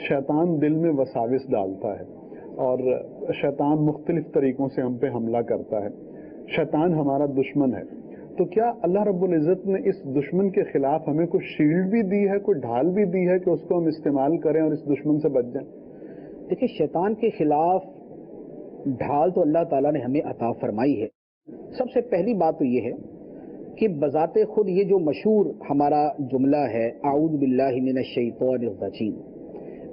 شیطان دل میں وساوس ڈالتا ہے اور شیطان مختلف طریقوں سے ہم پہ حملہ کرتا ہے. شیطان ہمارا دشمن ہے، تو کیا اللہ رب العزت نے اس دشمن کے خلاف ہمیں کوئی شیلڈ بھی دی ہے، کوئی ڈھال بھی دی ہے کہ اس کو ہم استعمال کریں اور اس دشمن سے بچ جائیں؟ دیکھیں، شیطان کے خلاف ڈھال تو اللہ تعالیٰ نے ہمیں عطا فرمائی ہے. سب سے پہلی بات تو یہ ہے کہ بذات خود یہ جو مشہور ہمارا جملہ ہے اعوذ باللہ من الشیطان الرجیم،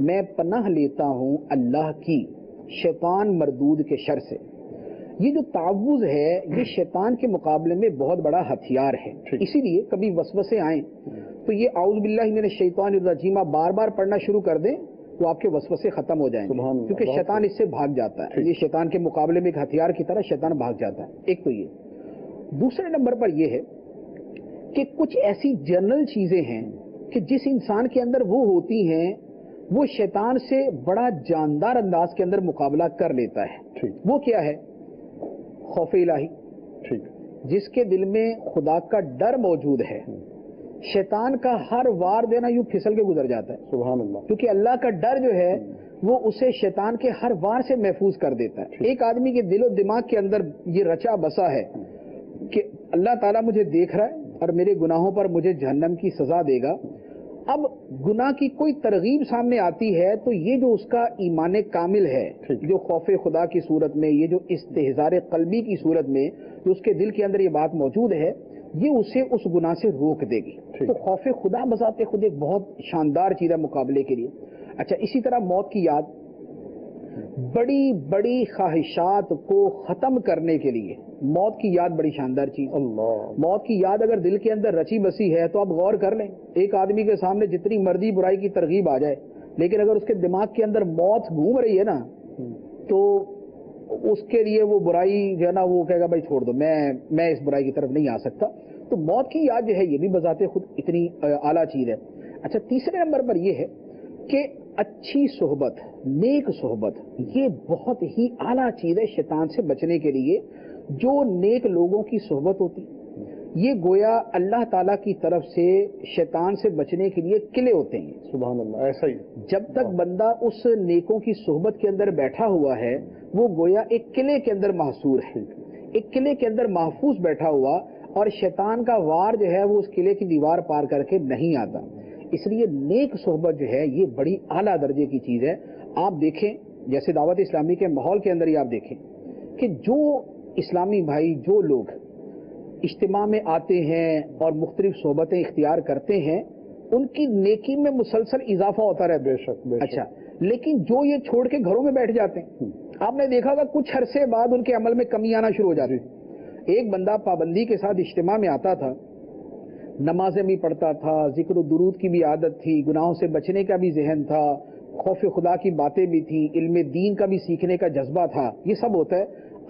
میں پناہ لیتا ہوں اللہ کی شیطان مردود کے شر سے، یہ جو تعوذ ہے یہ شیطان کے مقابلے میں بہت بڑا ہتھیار ہے. اسی لیے کبھی وسوسے آئیں تو یہ اعوذ باللہ من الشیطان الرجیم آپ بار بار پڑھنا شروع کر دیں تو آپ کے وسوسے ختم ہو جائیں گے، کیونکہ شیطان اس سے بھاگ جاتا ہے. یہ شیطان کے مقابلے میں ایک ہتھیار کی طرح شیطان بھاگ جاتا ہے. ایک تو یہ. دوسرے نمبر پر یہ ہے کہ کچھ ایسی جنرل چیزیں ہیں کہ جس انسان کے اندر وہ ہوتی ہیں وہ شیطان سے بڑا جاندار انداز کے اندر مقابلہ کر لیتا ہے. وہ کیا ہے؟ خوف الہی. جس کے دل میں خدا کا ڈر موجود ہے، شیطان کا ہر وار دینا یوں پھسل کے گزر جاتا ہے. سبحان اللہ. کیونکہ اللہ کا ڈر جو ہے وہ اسے شیطان کے ہر وار سے محفوظ کر دیتا ہے. ایک آدمی کے دل و دماغ کے اندر یہ رچا بسا ہے کہ اللہ تعالیٰ مجھے دیکھ رہا ہے اور میرے گناہوں پر مجھے جہنم کی سزا دے گا. اب گناہ کی کوئی ترغیب سامنے آتی ہے تو یہ جو اس کا ایمان کامل ہے، جو خوف خدا کی صورت میں، یہ جو استحضار قلبی کی صورت میں جو اس کے دل کے اندر یہ بات موجود ہے، یہ اسے اس گناہ سے روک دے گی. تو خوف خدا بذات خود ایک بہت شاندار چیز ہے مقابلے کے لیے. اچھا، اسی طرح موت کی یاد، بڑی بڑی خواہشات کو ختم کرنے کے لیے موت کی یاد بڑی شاندار چیز. موت کی یاد اگر دل کے اندر رچی بسی ہے تو آپ غور کر لیں، ایک آدمی کے سامنے جتنی مرضی برائی کی ترغیب آ جائے، لیکن اگر اس کے دماغ کے اندر موت گھوم رہی ہے نا تو اس کے لیے وہ برائی جو ہے نا وہ کہے گا بھائی چھوڑ دو، میں اس برائی کی طرف نہیں آ سکتا. تو موت کی یاد جو ہے یہ بھی بذات خود اتنی اعلیٰ چیز ہے. اچھا، تیسرے نمبر پر یہ ہے کہ اچھی صحبت، نیک صحبت، یہ بہت ہی اعلیٰ چیز ہے شیطان سے بچنے کے لیے. جو نیک لوگوں کی صحبت ہوتی یہ گویا اللہ تعالیٰ کی طرف سے شیطان سے بچنے کے لیے قلعے ہوتے ہیں. سبحان اللہ. ایسا ہی جب تک بندہ اس نیکوں کی صحبت کے اندر بیٹھا ہوا ہے وہ گویا ایک قلعے کے اندر محصور ہے، ایک قلعے کے اندر محفوظ بیٹھا ہوا، اور شیطان کا وار جو ہے وہ اس قلعے کی دیوار پار کر کے نہیں آتا. اس لیے نیک صحبت جو ہے یہ بڑی اعلیٰ درجے کی چیز ہے. آپ دیکھیں جیسے دعوت اسلامی کے ماحول کے اندر ہی آپ دیکھیں کہ جو اسلامی بھائی، جو لوگ اجتماع میں آتے ہیں اور مختلف صحبتیں اختیار کرتے ہیں، ان کی نیکی میں مسلسل اضافہ ہوتا رہتا ہے. بے شک. اچھا، لیکن جو یہ چھوڑ کے گھروں میں بیٹھ جاتے ہیں، آپ نے دیکھا ہوگا کچھ عرصے بعد ان کے عمل میں کمی آنا شروع ہو جاتی. ایک بندہ پابندی کے ساتھ اجتماع میں آتا تھا، نمازیں بھی پڑھتا تھا، ذکر و درود کی بھی عادت تھی، گناہوں سے بچنے کا بھی ذہن تھا، خوف خدا کی باتیں بھی تھیں، علم دین کا بھی سیکھنے کا جذبہ تھا. یہ سب ہوتا ہے،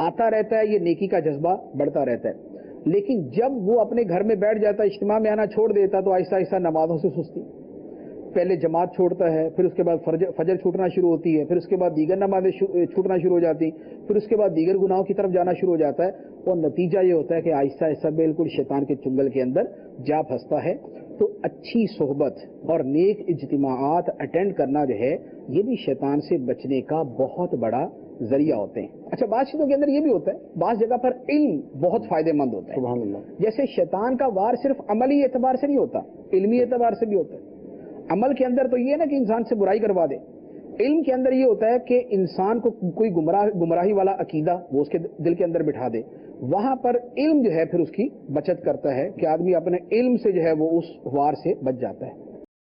آتا رہتا ہے، یہ نیکی کا جذبہ بڑھتا رہتا ہے. لیکن جب وہ اپنے گھر میں بیٹھ جاتا، اجتماع میں آنا چھوڑ دیتا تو آہستہ آہستہ نمازوں سے سستی، پہلے جماعت چھوڑتا ہے، پھر اس کے بعد فجر چھوٹنا شروع ہوتی ہے، پھر اس کے بعد دیگر نمازیں چھوٹنا شروع ہو جاتی، پھر اس کے بعد دیگر گناہوں کی طرف جانا شروع ہو جاتا ہے. اور نتیجہ یہ ہوتا ہے کہ آہستہ آہستہ بالکل شیطان کے چنگل کے اندر جا پھنستا ہے. تو اچھی صحبت اور نیک اجتماعات اٹینڈ کرنا جو ہے یہ بھی شیطان سے بچنے کا بہت بڑا ذریعہ ہوتے ہیں. اچھا، بعض چیزوں کے اندر یہ بھی ہوتا ہے، بعض جگہ پر علم بہت فائدہ مند ہوتا ہے. سبحان اللہ. جیسے شیطان کا وار صرف عملی اعتبار سے نہیں ہوتا، علمی اعتبار سے بھی ہوتا ہے. عمل کے اندر تو یہ ہے نا کہ انسان سے برائی کروا دے، علم کے اندر یہ ہوتا ہے کہ انسان کو کوئی گمراہی والا عقیدہ وہ اس کے دل کے اندر بٹھا دے. وہاں پر علم جو ہے پھر اس کی بچت کرتا ہے کہ آدمی اپنے علم سے جو ہے وہ اس وار سے بچ جاتا ہے.